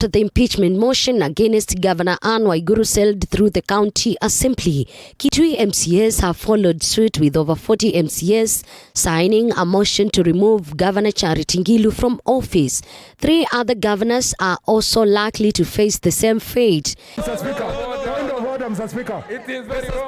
after the impeachment motion against Governor Anne Waiguru sailed through the county assembly. Kitui MCAs have followed suit with over 40 MCAs signing a motion to remove Governor Charity Ngilu from office. 3 other governors are also likely to face the same fate. Mr. Speaker. It is very wrong.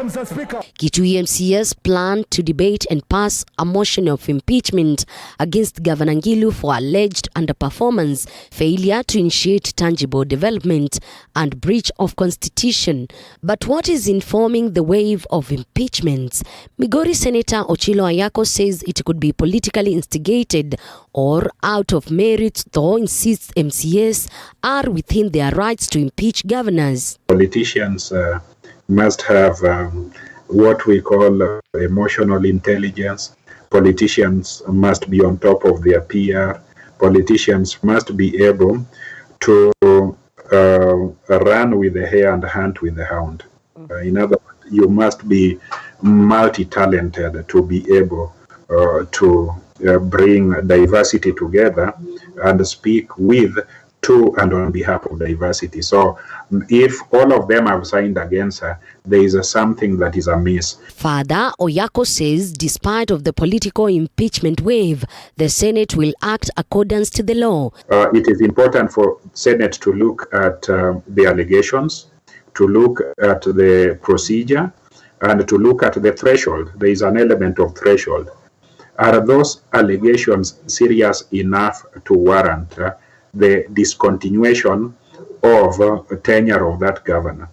Mr. Speaker. Kitui MCAs plan to debate and pass a motion of impeachment against Governor Ngilu for alleged underperformance, failure to initiate tangible development, and breach of constitution. But what is informing the wave of impeachments? Migori Senator Ochilo Ayako says it could be politically instigated or out of merit, though insists MCAs are within their rights to impeach governors. Politicians must have what we call emotional intelligence. Politicians must be on top of their PR. Politicians must be able to run with the hare and hunt with the hound. In other words, you must be multi-talented to be able to bring diversity together and speak with, to, and on behalf of diversity. So if all of them have signed against her, there is something that is amiss. Further, Oyako says despite of the political impeachment wave, the Senate will act accordance to the law. It is important for Senate to look at the allegations, to look at the procedure, and to look at the threshold. There is an element of threshold. Are those allegations serious enough to warrant the discontinuation of tenure of that governor?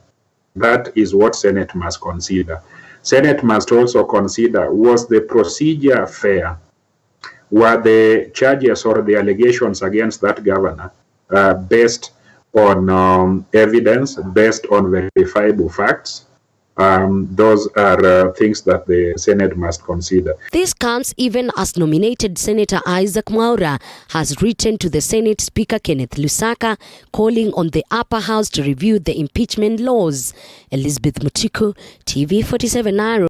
That is what Senate must consider. Senate must also consider, was the procedure fair? Were the charges or the allegations against that governor based on evidence, based on verifiable facts? Those are things that the Senate must consider. This comes even as nominated Senator Isaac Mwaura has written to the Senate Speaker Kenneth Lusaka calling on the upper house to review the impeachment laws. Elizabeth Mutiku, TV47 Nairobi.